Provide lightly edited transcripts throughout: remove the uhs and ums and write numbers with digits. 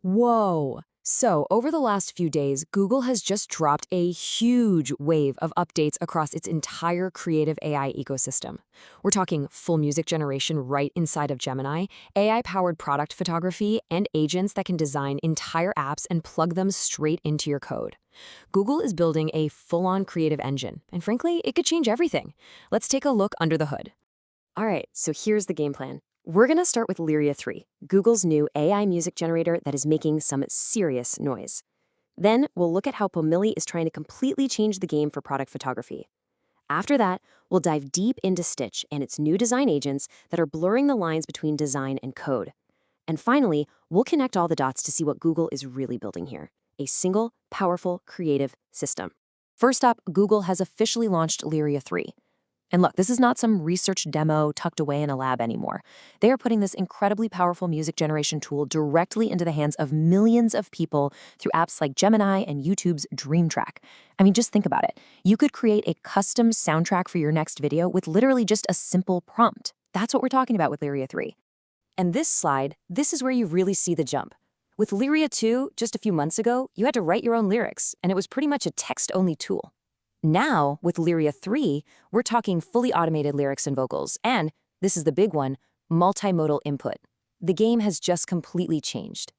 Whoa! So, over the last few days, Google has just dropped a huge wave of updates across its entire creative AI ecosystem. We're talking full music generation right inside of Gemini, AI-powered product photography, and agents that can design entire apps and plug them straight into your code. Google is building a full-on creative engine, and frankly, it could change everything. Let's take a look under the hood. All right, so here's the game plan. We're going to start with Lyria 3, Google's new AI music generator that is making some serious noise. Then we'll look at how Pomelli is trying to completely change the game for product photography. After that, we'll dive deep into Stitch and its new design agents that are blurring the lines between design and code. And finally, we'll connect all the dots to see what Google is really building here, a single, powerful, creative system. First up, Google has officially launched Lyria 3. And look, this is not some research demo tucked away in a lab anymore. They are putting this incredibly powerful music generation tool directly into the hands of millions of people through apps like Gemini and YouTube's Dream Track. I mean, just think about it. You could create a custom soundtrack for your next video with literally just a simple prompt. That's what we're talking about with Lyria 3. And this slide, this is where you really see the jump. With Lyria 2, just a few months ago, you had to write your own lyrics, and it was pretty much a text-only tool. Now, with Lyria 3, we're talking fully automated lyrics and vocals, and, this is the big one, multimodal input. The game has just completely changed.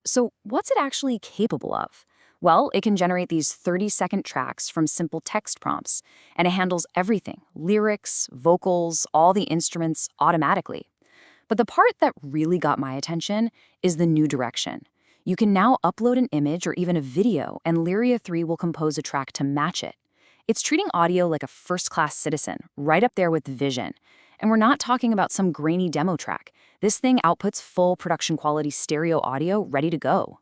So what's it actually capable of? Well, it can generate these 30-second tracks from simple text prompts, and it handles everything, lyrics, vocals, all the instruments automatically. But the part that really got my attention is the new direction. You can now upload an image or even a video, and Lyria 3 will compose a track to match it. It's treating audio like a first-class citizen, right up there with vision. And we're not talking about some grainy demo track. This thing outputs full production-quality stereo audio ready to go.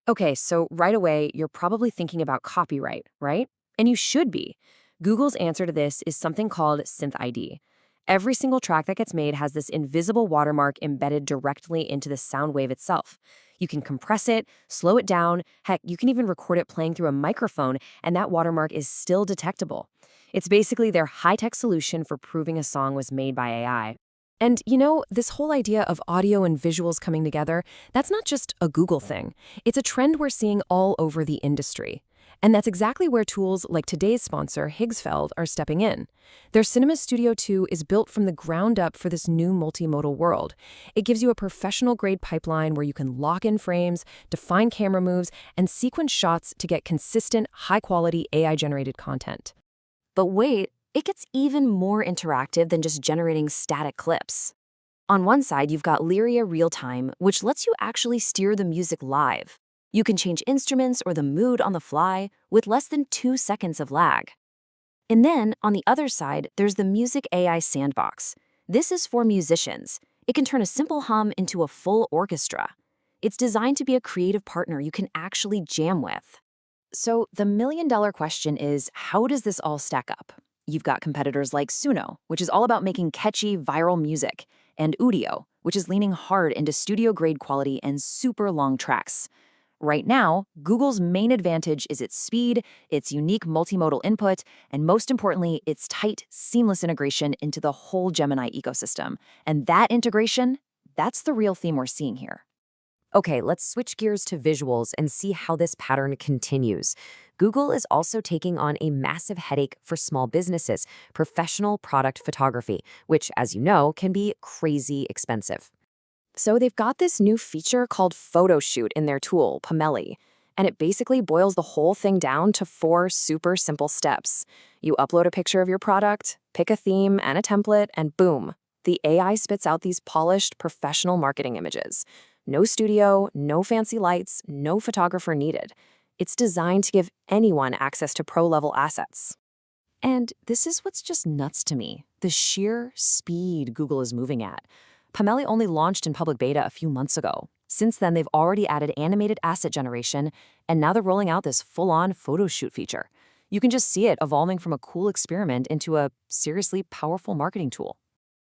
Okay, so right away, you're probably thinking about copyright, right? And you should be. Google's answer to this is something called Synth ID. Every single track that gets made has this invisible watermark embedded directly into the sound wave itself. You can compress it, slow it down, heck, you can even record it playing through a microphone, and that watermark is still detectable. It's basically their high-tech solution for proving a song was made by AI. And, you know, this whole idea of audio and visuals coming together, that's not just a Google thing. It's a trend we're seeing all over the industry. And that's exactly where tools like today's sponsor, Higsfeld, are stepping in. Their Cinema Studio 2 is built from the ground up for this new multimodal world. It gives you a professional-grade pipeline where you can lock in frames, define camera moves, and sequence shots to get consistent, high-quality AI-generated content. But wait, it gets even more interactive than just generating static clips. On one side, you've got Lyria Real-Time, which lets you actually steer the music live. You can change instruments or the mood on the fly with less than 2 seconds of lag. And then, on the other side, there's the Music AI Sandbox. This is for musicians. It can turn a simple hum into a full orchestra. It's designed to be a creative partner you can actually jam with. So the million-dollar question is, how does this all stack up? You've got competitors like Suno, which is all about making catchy, viral music, and Udio, which is leaning hard into studio-grade quality and super long tracks. Right now, Google's main advantage is its speed, its unique multimodal input, and most importantly, its tight, seamless integration into the whole Gemini ecosystem. And that integration, that's the real theme we're seeing here. Okay, let's switch gears to visuals and see how this pattern continues. Google is also taking on a massive headache for small businesses, professional product photography, which, as you know, can be crazy expensive. So they've got this new feature called Photoshoot in their tool, Pomelli, and it basically boils the whole thing down to 4 super simple steps. You upload a picture of your product, pick a theme and a template, and boom, the AI spits out these polished, professional marketing images. No studio, no fancy lights, no photographer needed. It's designed to give anyone access to pro-level assets. And this is what's just nuts to me, the sheer speed Google is moving at. Pomelli only launched in public beta a few months ago. Since then, they've already added animated asset generation, and now they're rolling out this full-on Photoshoot feature. You can just see it evolving from a cool experiment into a seriously powerful marketing tool.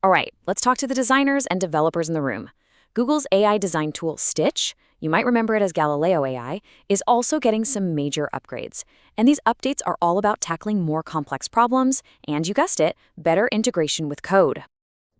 All right, let's talk to the designers and developers in the room. Google's AI design tool, Stitch, you might remember it as Galileo AI, is also getting some major upgrades. And these updates are all about tackling more complex problems and, you guessed it, better integration with code.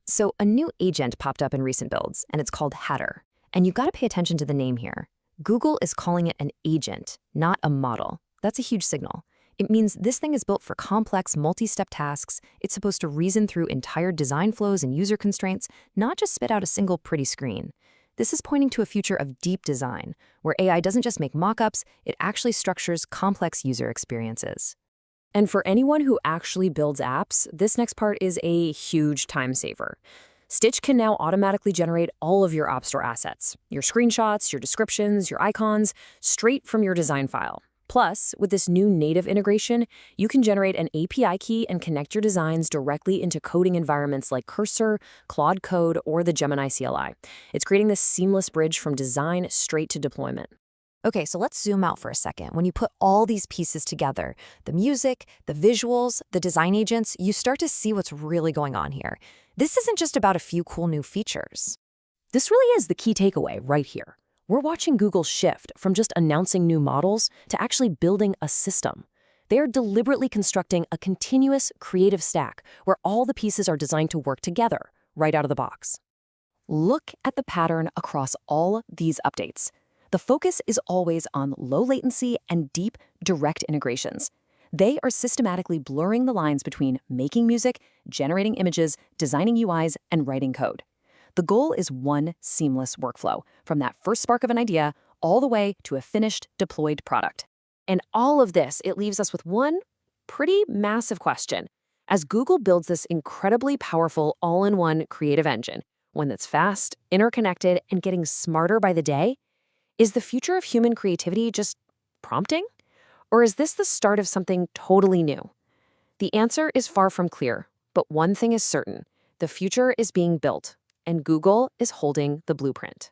So a new agent popped up in recent builds, and it's called Hatter. And you've got to pay attention to the name here. Google is calling it an agent, not a model. That's a huge signal. It means this thing is built for complex, multi-step tasks. It's supposed to reason through entire design flows and user constraints, not just spit out a single pretty screen. This is pointing to a future of deep design, where AI doesn't just make mock-ups, it actually structures complex user experiences. And for anyone who actually builds apps, this next part is a huge time saver. Stitch can now automatically generate all of your App Store assets, your screenshots, your descriptions, your icons, straight from your design file. Plus, with this new native integration, you can generate an API key and connect your designs directly into coding environments like Cursor, Claude Code, or the Gemini CLI. It's creating this seamless bridge from design straight to deployment. Okay, so let's zoom out for a second. When you put all these pieces together, the music, the visuals, the design agents, you start to see what's really going on here. This isn't just about a few cool new features. This really is the key takeaway right here. We're watching Google shift from just announcing new models to actually building a system. They are deliberately constructing a continuous creative stack where all the pieces are designed to work together right out of the box. Look at the pattern across all these updates. The focus is always on low latency and deep, direct integrations. They are systematically blurring the lines between making music, generating images, designing UIs, and writing code. The goal is one seamless workflow, from that first spark of an idea all the way to a finished, deployed product. And all of this, it leaves us with one pretty massive question. As Google builds this incredibly powerful all-in-one creative engine, one that's fast, interconnected, and getting smarter by the day, is the future of human creativity just prompting? Or is this the start of something totally new? The answer is far from clear, but one thing is certain. The future is being built, and Google is holding the blueprint.